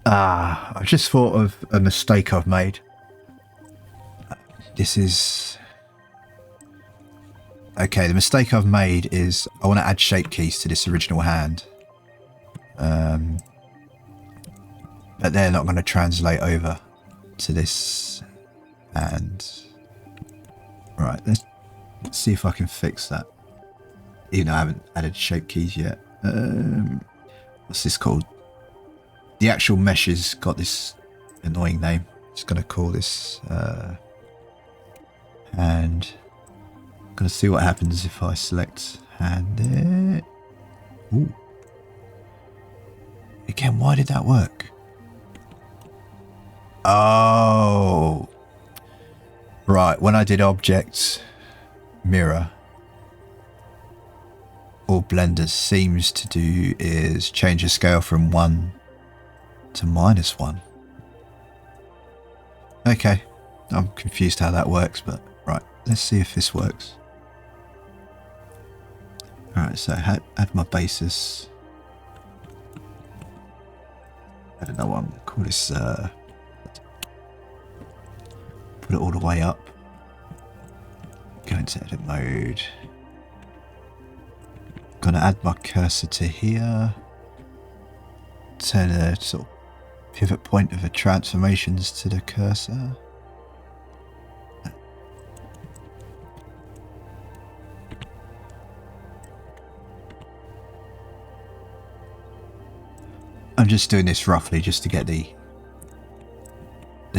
I just thought of a mistake I've made. This is... Okay, the mistake I've made is I want to add shape keys to this original hand. But they're not going to translate over to this hand. Right, let's see if I can fix that. Even though I haven't added shape keys yet. What's this called? The actual mesh has got this annoying name. Just going to call this... and I'm going to see what happens if I select hand there. Ooh. Again, why did that work? Oh. Right, when I did object mirror, all Blender seems to do is change the scale from 1 to -1. Okay, I'm confused how that works, but right, let's see if this works. Alright, so add my basis. I don't know what I'm going to call this. Put it all the way up. Go into edit mode. Gonna add my cursor to here. Turn the sort of pivot point of the transformations to the cursor. I'm just doing this roughly just to get the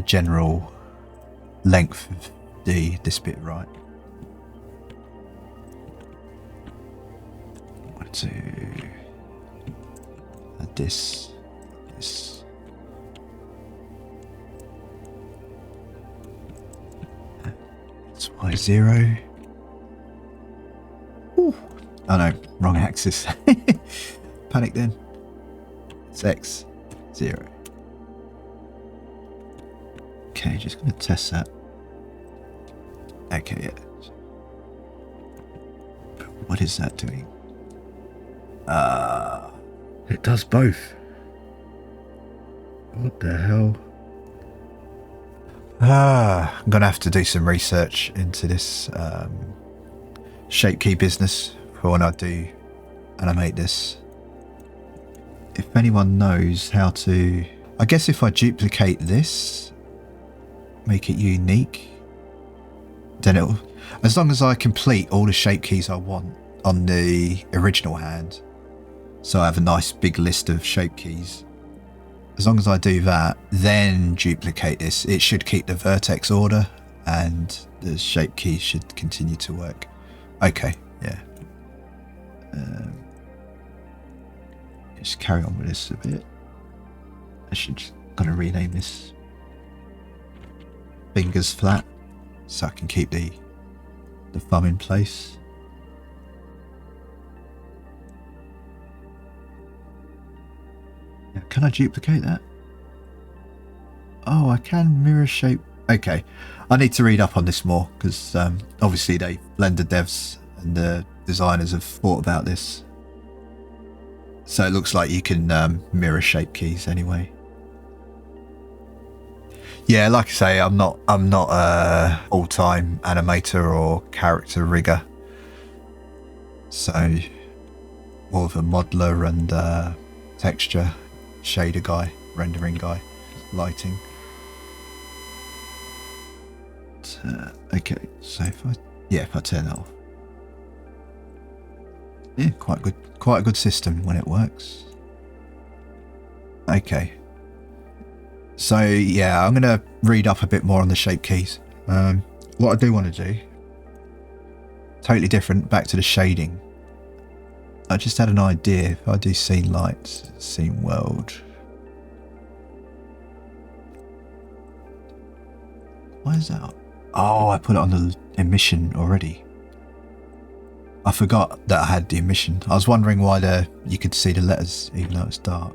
general length of this bit right. 1, 2. Add this. It's Y0. Ooh. Oh no, wrong axis. Panic then. It's X, 0. Okay, just going to test that. Okay, yeah. But what is that doing? It does both. What the hell? I'm going to have to do some research into this shape key business for when I do animate this. If anyone knows how to... I guess if I duplicate this, make it unique, then it'll... As long as I complete all the shape keys I want on the original hand, so I have a nice big list of shape keys, as long as I do that, then duplicate this, it should keep the vertex order and the shape keys should continue to work. Okay, yeah. Just carry on with this a bit. I should just gonna rename this fingers flat so I can keep the thumb in place. Now, can I duplicate that? Oh, I can mirror shape. Okay, I need to read up on this more because obviously the Blender devs and the designers have thought about this. So it looks like you can mirror shape keys anyway. Yeah, like I say, I'm not a all-time animator or character rigger. So more of a modeler and texture shader guy, rendering guy, lighting. Okay, so if I turn that off. Yeah, quite a good system when it works. Okay. So yeah, I'm gonna read up a bit more on the shape keys. What I do want to do, totally different, back to the shading. I just had an idea. If I do scene light, scene world. Why is that? Oh, I put it on the emission already. I forgot that I had the emission. I was wondering why you could see the letters even though it's dark.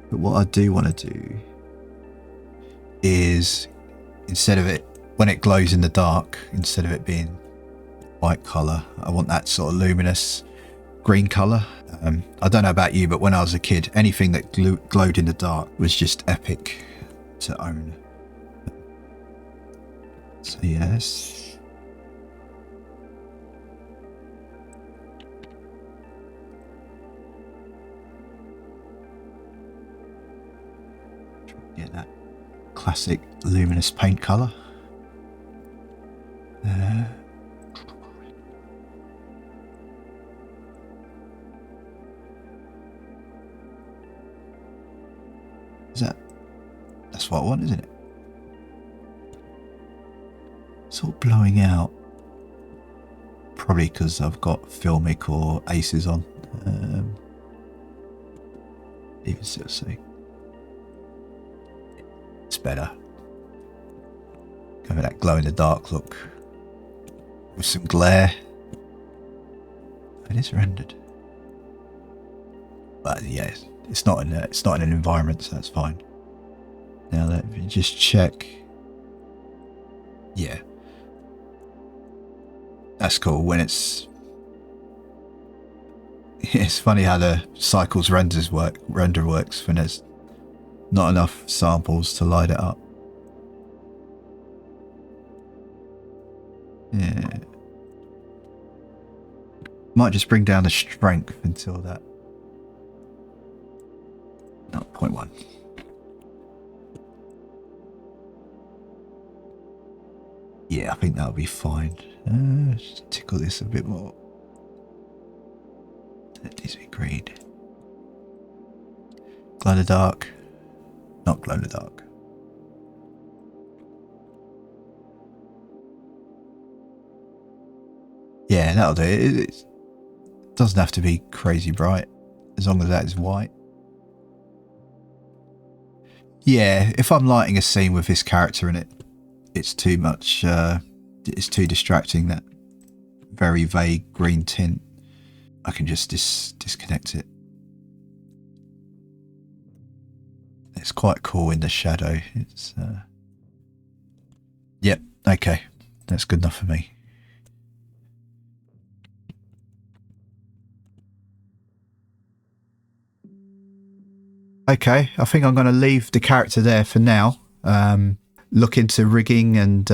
But what I do want to do is, instead of it, when it glows in the dark, instead of it being white colour, I want that sort of luminous green colour. I don't know about you, but when I was a kid, anything that glowed in the dark was just epic to own. So yes. Get that classic luminous paint colour. That's what I want, isn't it? It's all blowing out. Probably because I've got Filmic or Aces on. Even still see. It's better. Go with that glow in the dark look. With some glare. It is rendered. But yeah, it's not in an environment, so that's fine. Now let me just check. Yeah. That's cool. When it's funny how the cycles render works when there's not enough samples to light it up. Yeah. Might just bring down the strength until that. No, 0.1. Yeah, I think that'll be fine. Just tickle this a bit more. That needs to be green. Glow in the dark. Not glow in the dark. Yeah, that'll do. It doesn't have to be crazy bright, as long as that is white. Yeah, if I'm lighting a scene with this character in it, it's too much, it's too distracting, that very vague green tint. I can just disconnect it. It's quite cool in the shadow. It's, yep, okay. That's good enough for me. Okay, I think I'm going to leave the character there for now. Look into rigging and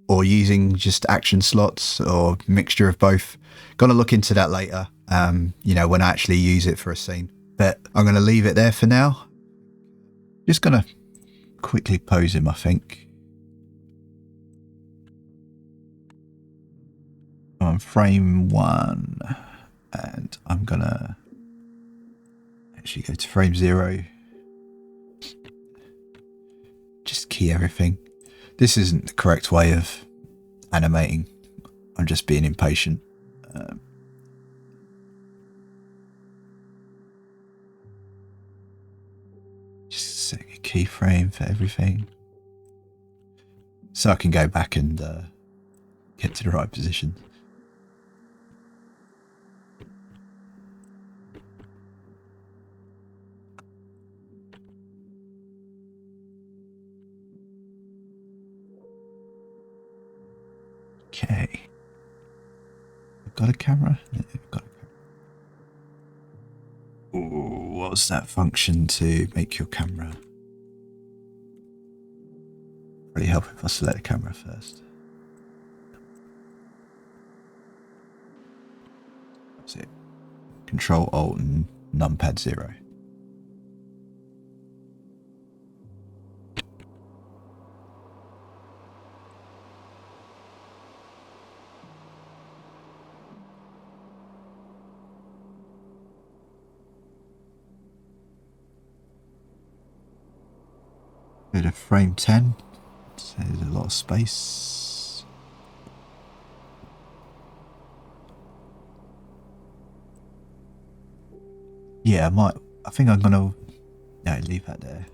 or using just action slots or mixture of both. Going to look into that later, you know, when I actually use it for a scene. But I'm going to leave it there for now. Just going to quickly pose him, I think. On frame 1. And I'm going to actually go to frame 0. Just key everything. This isn't the correct way of animating. I'm just being impatient. Just setting a keyframe for everything, so I can go back and get to the right position. Okay. I've got a camera. Yeah, I've got a camera. Ooh, what's that function to make your camera? Really help if I select the camera first. That's it. Control Alt and numpad 0. Bit of frame 10. So there's a lot of space. Yeah, I think I'm gonna leave that there.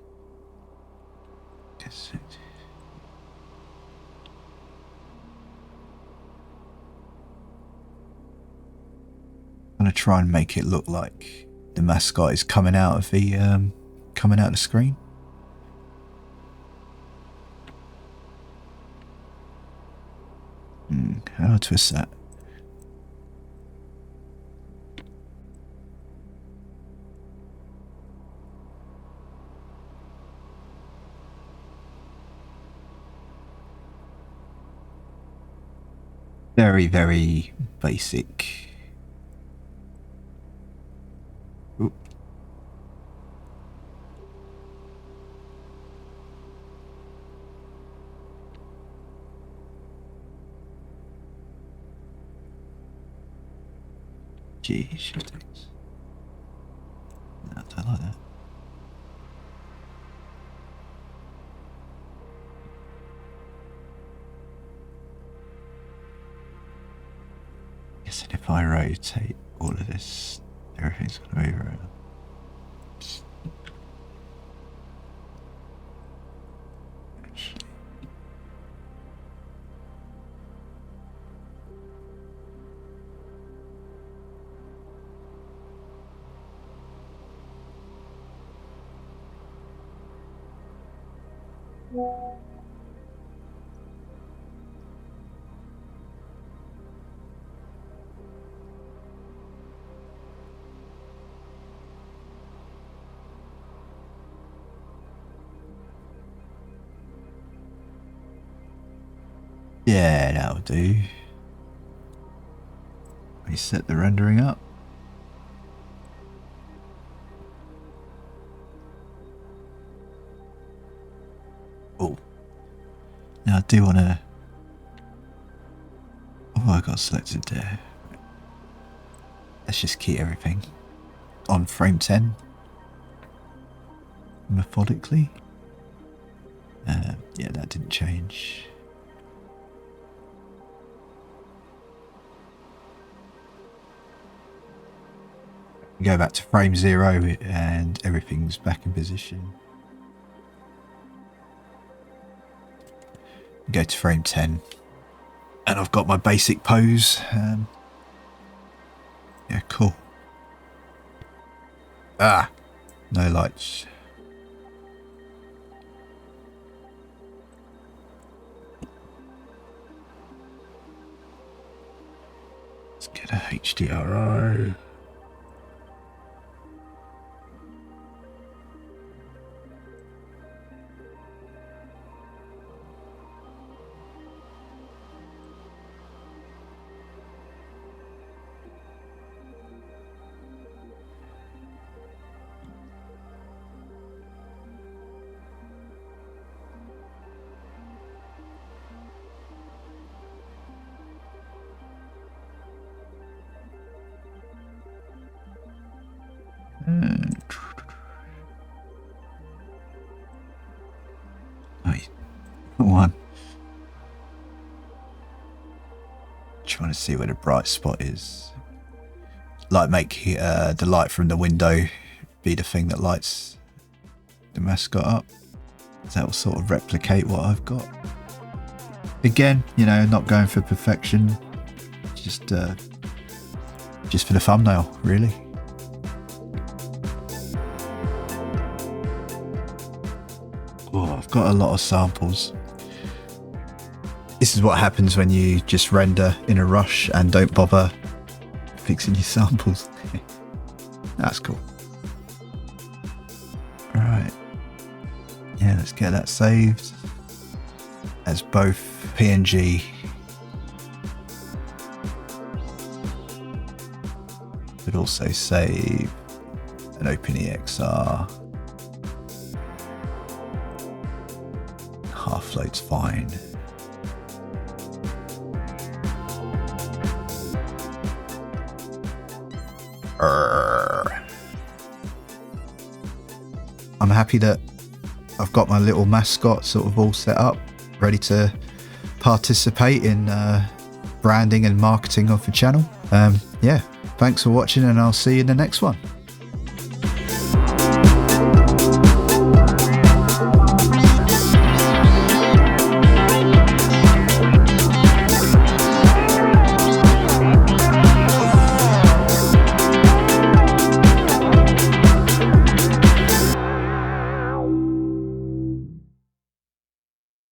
I'm gonna try and make it look like the mascot is coming out of the screen. How do I twist that? Very, very basic. Oop. Gee, shiftings. No, I don't like that. Yes, and if I rotate all of this, everything's going to move around. Yeah, that'll do. We set the rendering up. Oh, now I do want to. Oh, I got selected there. Let's just keep everything on frame 10 methodically. Yeah, that didn't change. Go back to frame 0 and everything's back in position. Go to frame 10 and I've got my basic pose. Yeah, cool. Ah, no lights. Let's get a HDRI. One. Trying to see where the bright spot is. Like make the light from the window be the thing that lights the mascot up. That will sort of replicate what I've got. Again, you know, not going for perfection. Just for the thumbnail, really. Oh, I've got a lot of samples. This is what happens when you just render in a rush and don't bother fixing your samples. That's cool. Right. Yeah, let's get that saved as both PNG but also save an OpenEXR. Half load's fine. I'm happy that I've got my little mascot sort of all set up, ready to participate in branding and marketing of the channel. Yeah, thanks for watching and I'll see you in the next one.